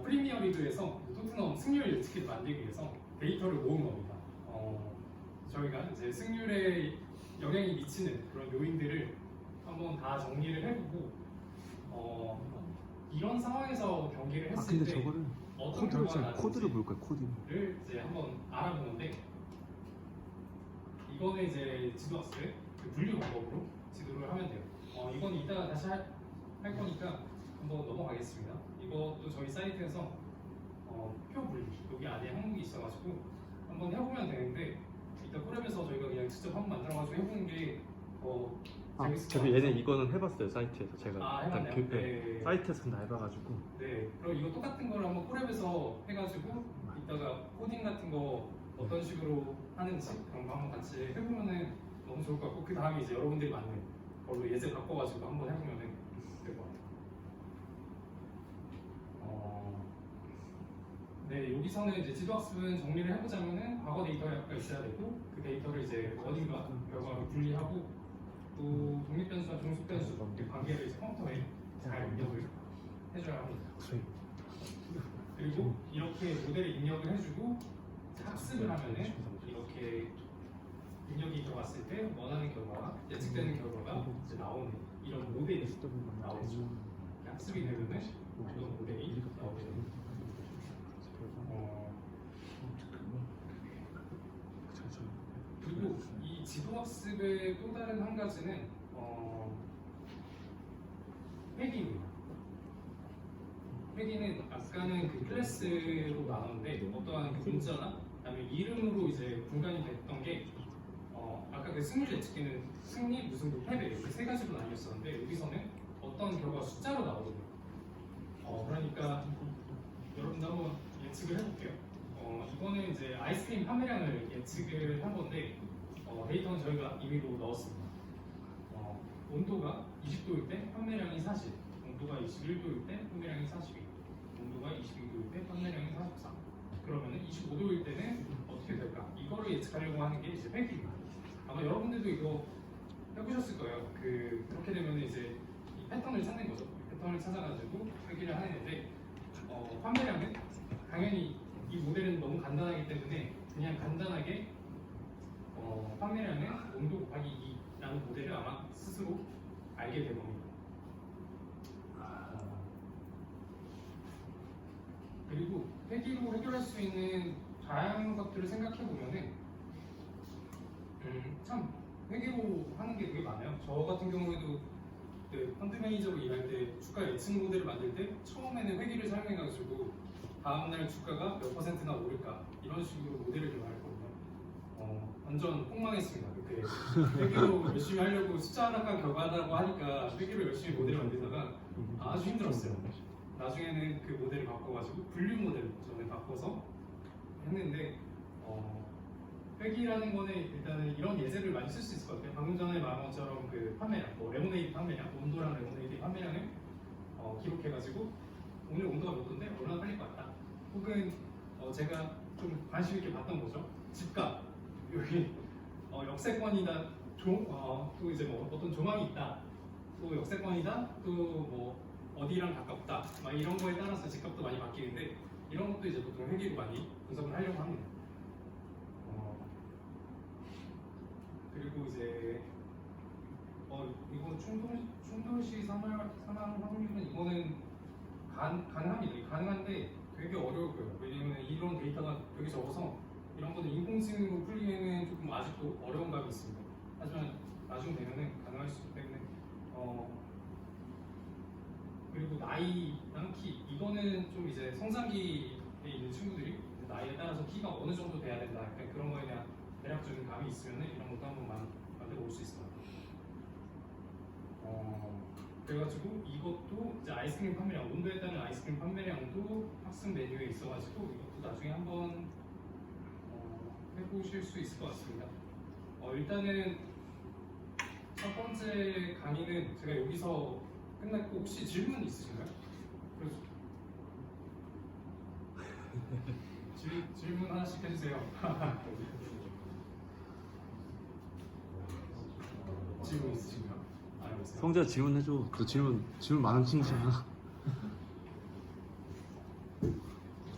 프리미어리그에서 토트넘 승률 예측기를 만들기 위해서 데이터를 모은 겁니다. 저희가 이제 승률에 영향이 미치는 그런 요인들을 한번 다 정리를 해보고 이런 상황에서 경기를 했을 근데 때 저거를 어떤 결과가 코드를 볼 거야, 코드를. 이제 한번 알아보는데 이거는 이제 지도학습의 그 분류 방법으로 지도를 하면 돼요. 이건 이따가 다시 할 거니까 한번 넘어가겠습니다. 이것도 저희 사이트에서 표 분류 여기 안에 항목이 있어가지고 한번 해보면 되는데 이따 콜앱에서 저희가 그냥 직접 한번 만들어가지고 해보는 게 더 아, 재밌을 것 저도 같아서. 얘네 이거는 해봤어요 사이트에서 제가 아, 일단 해봤나요? 네. 네. 사이트에서 다 해봐가지고 네, 그럼 이거 똑같은 걸 한번 콜앱에서 해가지고 이따가 코딩 같은 거 어떤 식으로 하는지 그런 거 한번 같이 해보면은 너무 좋을 것 같고 그 다음에 이제 여러분들이 맞는 걸로 예제 바꿔가지고 한번 해보면은 될 것 같아요. 네, 여기서는 이제 지도학습은 정리를 해보자면은 과거 데이터가 있어야 되고 그 데이터를 이제 어딘가 결과로 분리하고 또 독립변수와 종속변수 그 관계를 이제 컴퓨터에 잘 입력을 해줘야 합니다. 그리고 이렇게 모델에 입력을 해주고 학습을 하면은 이렇게 입력이 들어갔을 때 원하는 결과가 예측되는 결과가 이제 나오는 이런 모델이 나오죠. 학습이 되면은 이런 모델이 나오죠. 그리고 이 지도학습의 또 다른 한 가지는 회기입니다. 회기는 아까는 그 클래스로 나눴는데 어떠한 그 문자나 그다음에 이름으로 이제 분간이 됐던 게 아까 그 승리를 예측되는 승리 무슨 그 패배 이렇게 세 가지로 나뉘었었는데 여기서는 어떤 결과가 숫자로 나오거든요. 그러니까 여러분도 한번 예측을 해볼게요. 이거는 이제 아이스크림 판매량을 예측을 한 건데 데이터는 저희가 임의로 넣었습니다. 온도가 20도일 때 판매량이 40, 온도가 21도일 때 판매량이 42, 온도가 22도일 때 판매량이 43. 그러면은 25도일 때는 어떻게 될까? 이거를 예측하려고 하는 게 이제 회기입니다. 아마 여러분들도 이거 해보셨을 거예요. 그렇게 되면 이제 이 패턴을 찾는 거죠. 패턴을 찾아가지고 회기를 하는데 판매량은 당연히 이 모델은 너무 간단하기 때문에 그냥 간단하게 판매량은 온도 곱하기 2라는 모델을 아마 스스로 알게 될 겁니다. 그리고 회기로 해결할 수 있는 다양한 것들을 생각해 보면은 참 회계로 하는 게 되게 많아요. 저 같은 경우에도 펀드 매니저로 일할 때 주가 예측 모델을 만들 때 처음에는 회계를 사용해가지고 다음날 주가가 몇 %나 오를까 이런 식으로 모델을 개발했거든요. 완전 폭망했습니다. 그때 회계로 열심히 하려고 숫자 하나가 결과한다고 하니까 회계로 열심히 모델을 만들다가 아주 힘들었어요. 나중에는 그 모델을 바꿔가지고 분류 모델로 저는 바꿔서 했는데 회기라는 거는 일단은 이런 예제를 많이 쓸 수 있을 것 같아요. 방금 전에 말한 것처럼 그 판매량, 레모네이드 판매량, 온도랑 레모네이드 판매량을 기록해가지고 오늘 온도가 몇 도인데 얼마나 팔릴 것 같다. 혹은 제가 좀 관심 있게 봤던 거죠. 집값 여기 역세권이다. 또 이제 뭐 어떤 조망이 있다. 또 역세권이다. 또 뭐 어디랑 가깝다. 막 이런 거에 따라서 집값도 많이 바뀌는데 이런 것도 이제 보통 회계로 많이 분석을 하려고 합니다. 그리고 이제 이거 충돌시 사망 확률은 이거는 가능합니다. 가능한데 되게 어려울 거예요. 왜냐면 이런 데이터가 되게 적어서 이런 거는 인공지능으로 풀기에는 조금 아직도 어려운 감이 있습니다. 하지만 나중 되면은 가능할 수 있기 때문에 그리고 나이랑 키 이거는 좀 이제 성장기에 있는 친구들이 나이에 따라서 키가 어느 정도 돼야 된다. 약간 그런 거에 대한 대략적인 감이 있으면 이런 것도 한번 만들어 볼 수 있을 것 같아요. 그래가지고 이것도 이제 아이스크림 판매량, 온도에 따른 아이스크림 판매량도 학습 메뉴에 있어가지고 이것도 나중에 한번 해보실 수 있을 것 같습니다. 일단은 첫 번째 강의는 제가 여기서 끝났고 혹시 질문 있으신가요? 그래서 질문 하나씩 해주세요. 질문 있으신가요? 알겠어요. 성재야 질문해줘. 너 질문 많은 친구잖아.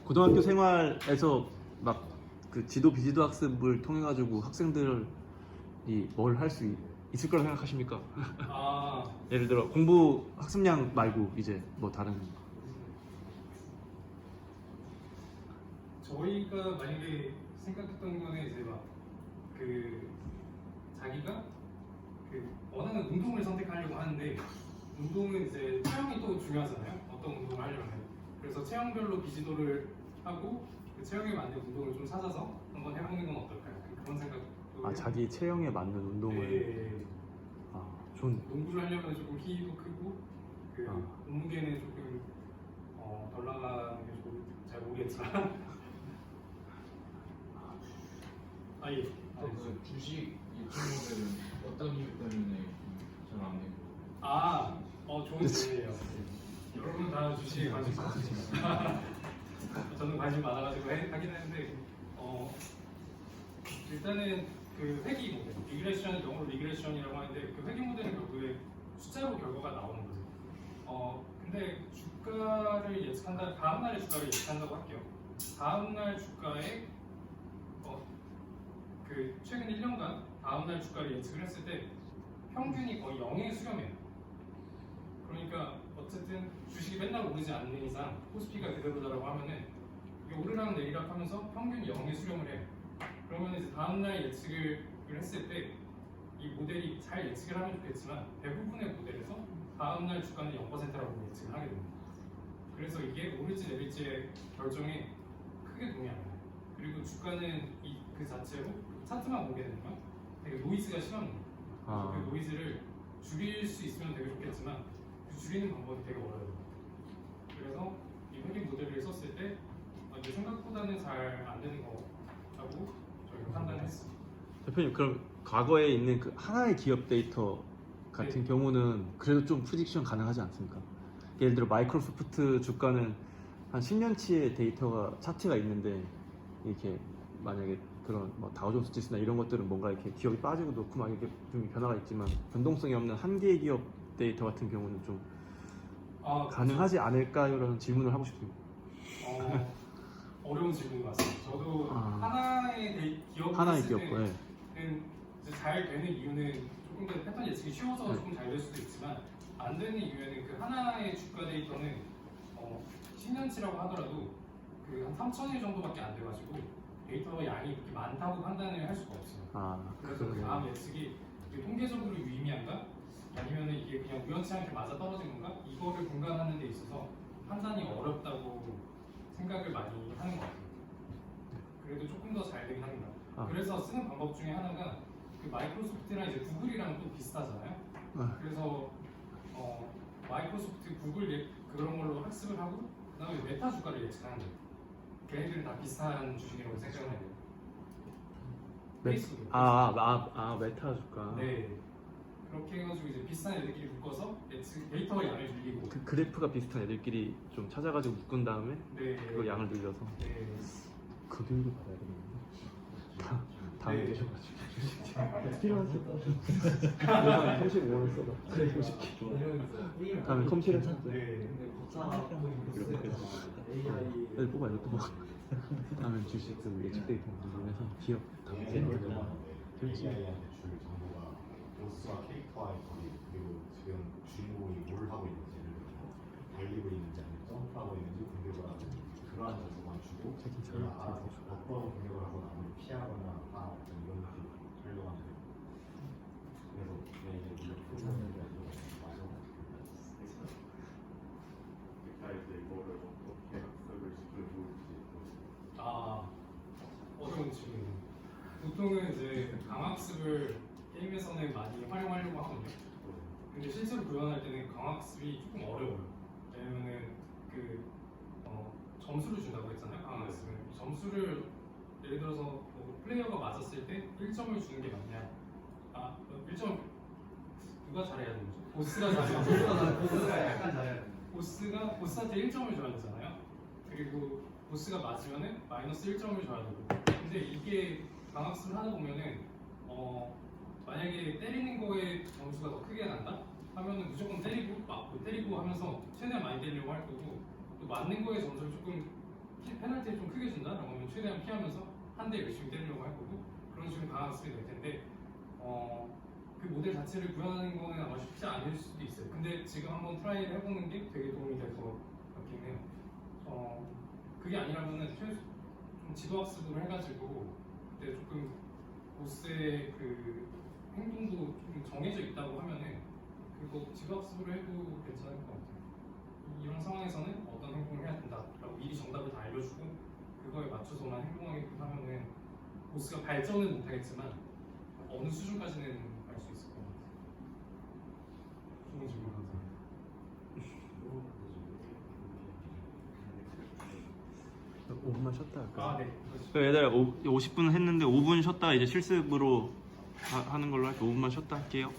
고등학교 생활에서 막 그 지도 비지도 학습을 통해 가지고 학생들이 뭘 할 수 있을 거라 생각하십니까? 예를 들어 공부 학습량 말고 이제 뭐 다른 저희가 만약에 생각했던 거는 이제 막 자기가 원하는 운동을 선택하려고 하는데 운동은 이제 체형이 또 중요하잖아요. 어떤 운동을 하려면 그래서 체형별로 비지도를 하고 그 체형에 맞는 운동을 좀 찾아서 한번 해보는 건 어떨까요? 그런 생각. 자기 체형에 맞는 운동을 좋은. 농구를 하려면 조금 키도 크고 그 아. 몸무게는 조금 덜 나가는 게 좋을지 잘 모르겠지만 아 예. 그 주식 예측 모델은 어떤 이유 때문에 잘안 되고 좋은 질문이에요. 여러분 다 주식에 관심 많으신가요? 저는 관심 많아가지고 하긴 했는데 일단은 그 회귀 모델, 리그레션, 영어로 리그레션이라고 하는데 그 회귀 모델은 결국에 숫자로 결과가 나오는 거죠. 근데 주가를 예측한다, 다음날의 주가를 예측한다고 할게요. 다음날 주가에 그 최근 1년간 다음날 주가를 예측을 했을 때 평균이 거의 0에 수렴해요. 그러니까 어쨌든 주식이 맨날 오르지 않는 이상 코스피가 그대로다라고 하면은 이게 오르락 내리락 하면서 평균이 0에 수렴을 해요. 그러면 이제 다음날 예측을 했을 때 이 모델이 잘 예측을 하면 좋겠지만 대부분의 모델에서 다음날 주가는 0%라고 예측을 하게 됩니다. 그래서 이게 오를지 내릴지의 결정에 크게 도움이 안 돼요. 그리고 주가는 그 자체로 차트만 보게 되면 되게 노이즈가 심합니다. 그 노이즈를 줄일 수 있으면 되게 좋겠지만 그 줄이는 방법이 되게 어려워요. 그래서 이 회귀 모델을 썼을 때 이게 생각보다는 잘 안 되는 거라고 저희가 판단했어요. 대표님 그럼 과거에 있는 그 하나의 기업 데이터 같은 네. 경우는 그래도 좀 프리딕션 가능하지 않습니까? 예를 들어 마이크로소프트 주가는 한 10년치의 데이터가 차트가 있는데 이렇게 만약에 그런 뭐 다우존스 지수나 이런 것들은 뭔가 이렇게 기업이 빠지고 놓고 막 이렇게 좀 변화가 있지만 변동성이 없는 한 개의 기업 데이터 같은 경우는 좀 가능하지 않을까요라는 질문을 하고 싶습니다. 어려운 질문이 맞습니다. 저도 하나의 기업 하나의 기업과에 잘 되는 이유는 조금 더 패턴 예측이 쉬워서 네. 조금 잘 될 수도 있지만 안 되는 이유에는 그 하나의 주가 데이터는 10년치라고 하더라도 그 한 3,000일 정도밖에 안 돼가지고 데이터 양이 그렇게 많다고 판단을 할 수가 없어요. 그래서 그 다음 예측이 통계적으로 유의미한가? 아니면 이게 그냥 우연치 않게 맞아 떨어진 건가? 이거를 분간하는 데 있어서 판단이 어렵다고 생각을 많이 하는 것 같아요. 그래도 조금 더 잘 되긴 합니다. 그래서 쓰는 방법 중에 하나가 그 마이크로소프트랑 이제 구글이랑 또 비슷하잖아요. 그래서 마이크로소프트, 구글 그런 걸로 학습을 하고 그다음에 메타 주가를 예측하는 거예요. 걔네들은 다 비슷한 주식이라고 생각을 해요. 페이스북. 메타 주가. 네. 그렇게 해가지고 이제 비슷한 애들끼리 묶어서 데이터 양을 늘리고. 그 그래프가 비슷한 애들끼리 좀 찾아가지고 묶은 다음에 그거 양을 늘려서. 네. 그 교육을 받아야 되는데. 다음에 네. 계셔가지고. 필요하세요? 35원 써봐. 다음에 컴퓨터 찾자. 근데 복잡하고 여기 뽑아 이것도 뽑아. 다음에 주식 그 예측 데이터 만들면서 기업 다 그렇지. AI한테 줄 정보가 보스와 캐릭터 아이콘이 그리고 지금 주인공이 뭘 하고 있는지 달리고 있는지 아니면 점프하고 있는지 공격을 하고 있는지 그러한 정보만 주고 알아서 어떤 공격을 하거나 아니면 피하거나 이런 것들을 활용하는 거예요. 그래서 이제 우리가 프로그램을 가지고 이제 이거를 어떻게 학습을 시켜줄지 어려운 질문이에요. 보통은 이제 강학습을 게임에서는 많이 활용하려고 하거든요. 근데 실제로 구현할 때는 강학습이 조금 어려워요. 왜냐면은 점수를 준다고 했잖아요. 강학습은 점수를 예를 들어서 뭐 플레이어가 맞았을 때 1점을 주는 게 맞냐? 1점 누가 잘해야 되는 거죠? 보스가 잘해야 보스가 약간 잘해야 돼. 보스한테 1점을 줘야 되잖아요. 그리고 보스가 맞으면은 마이너스 1점을 줘야 되고. 근데 이게 강학습을 하다 보면은 만약에 때리는 거에 점수가 더 크게 난다? 하면은 무조건 때리고 맞고 때리고 하면서 최대한 많이 때리려고 할 거고, 또 맞는 거에 점수를 조금 페널티를 좀 크게 준다라고 하면 최대한 피하면서 한 대 열심히 때리려고 할 거고, 그런 식으로 강학습이 될 텐데 그 모델 자체를 구현하는 거는 아마 쉽지 않을 수도 있어요. 근데 지금 한번 트라이를 해보는 게 되게 도움이 될 것 같긴 해요. 그게 아니라면은 좀 지도학습으로 해가지고 그때 조금 보스의 그 행동도 좀 정해져 있다고 하면은 그거 지도학습으로 해도 괜찮을 것 같아요. 이런 상황에서는 어떤 행동을 해야 된다라고 미리 정답을 다 알려주고 그거에 맞춰서만 행동하게끔 하면은 보스가 발전은 못하겠지만 어느 수준까지는 갈 수 있을 것 같아요. 보통 질문하세요. 5분만 쉬었다 할까? 아, 네. 얘들아 50분 했는데 5분 쉬었다 이제 실습으로 하는 걸로 할게요. 5분만 쉬었다 할게요.